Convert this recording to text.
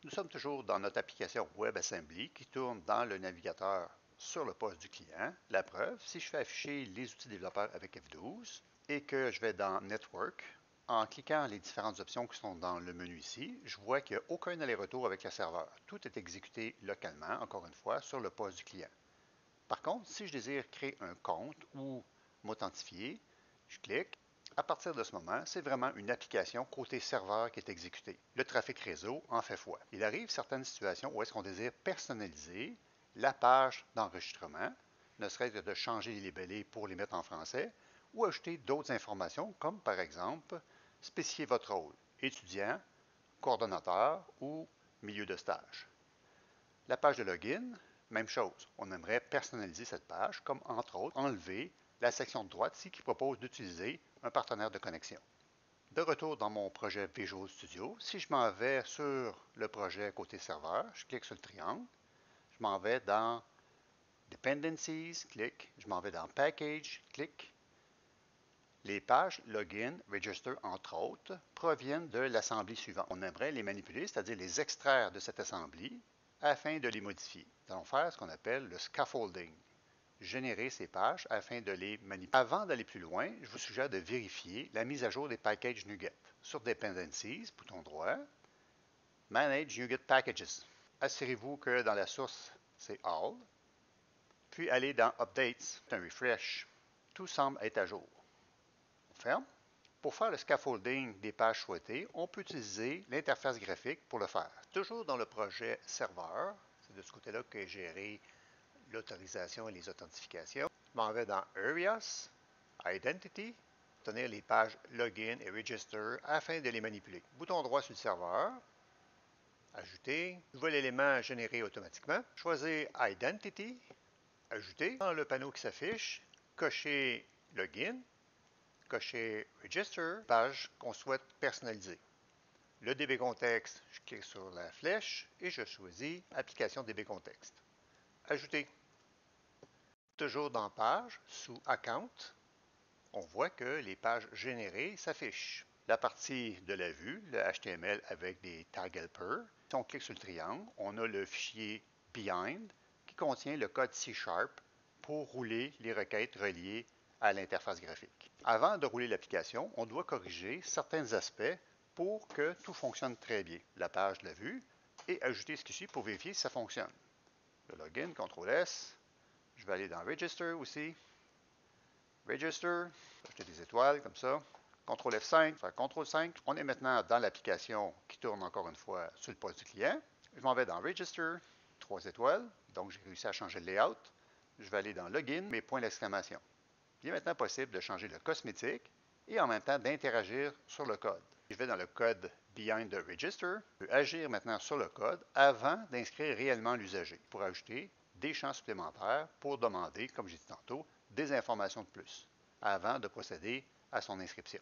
Nous sommes toujours dans notre application WebAssembly qui tourne dans le navigateur sur le poste du client. La preuve, si je fais afficher les outils développeurs avec F12 et que je vais dans Network, en cliquant les différentes options qui sont dans le menu ici, je vois qu'il n'y a aucun aller-retour avec le serveur. Tout est exécuté localement, encore une fois, sur le poste du client. Par contre, si je désire créer un compte ou m'authentifier, je clique. À partir de ce moment, c'est vraiment une application côté serveur qui est exécutée. Le trafic réseau en fait foi. Il arrive certaines situations où est-ce qu'on désire personnaliser la page d'enregistrement, ne serait-ce que de changer les libellés pour les mettre en français, ou ajouter d'autres informations comme par exemple spécifier votre rôle, étudiant, coordonnateur ou milieu de stage. La page de login, même chose. On aimerait personnaliser cette page, comme entre autres enlever la section de droite ici qui propose d'utiliser un partenaire de connexion. De retour dans mon projet Visual Studio, si je m'en vais sur le projet côté serveur, je clique sur le triangle, je m'en vais dans Dependencies, clique, je m'en vais dans Package, clique. Les pages Login, Register, entre autres, proviennent de l'assembly suivante. On aimerait les manipuler, c'est-à-dire les extraire de cette assembly afin de les modifier. Nous allons faire ce qu'on appelle le scaffolding. Générer ces pages afin de les manipuler. Avant d'aller plus loin, je vous suggère de vérifier la mise à jour des packages NuGet. Sur Dependencies, bouton droit, Manage NuGet Packages. Assurez-vous que dans la source, c'est All. Puis allez dans Updates, un refresh. Tout semble être à jour. On ferme. Pour faire le scaffolding des pages souhaitées, on peut utiliser l'interface graphique pour le faire. Toujours dans le projet serveur, c'est de ce côté-là que j'ai géré l'autorisation et les authentifications. Je m'en vais dans Areas, Identity, obtenir les pages Login et Register afin de les manipuler. Bouton droit sur le serveur, Ajouter, nouvel élément généré automatiquement, choisir Identity, Ajouter. Dans le panneau qui s'affiche, cocher Login, cocher Register, page qu'on souhaite personnaliser. Le DB Contexte, je clique sur la flèche et je choisis Application DB Contexte. Ajouter. Toujours dans Page, sous Account, on voit que les pages générées s'affichent. La partie de la vue, le HTML avec des tags helper. Si on clique sur le triangle, on a le fichier Behind qui contient le code C# pour rouler les requêtes reliées à l'interface graphique. Avant de rouler l'application, on doit corriger certains aspects pour que tout fonctionne très bien. La page de la vue et ajouter ce qui suit pour vérifier si ça fonctionne. Le login, CTRL-S. Je vais aller dans Register aussi. Register, ajouter des étoiles comme ça. CTRL F5, faire CTRL 5. On est maintenant dans l'application qui tourne encore une fois sur le poste du client. Je m'en vais dans Register, 3 étoiles. Donc j'ai réussi à changer le layout. Je vais aller dans Login, mes points d'exclamation. Il est maintenant possible de changer le cosmétique et en même temps d'interagir sur le code. Je vais dans le code Behind the Register. Je peux agir maintenant sur le code avant d'inscrire réellement l'usager pour ajouter des champs supplémentaires pour demander, comme j'ai dit tantôt, des informations de plus avant de procéder à son inscription.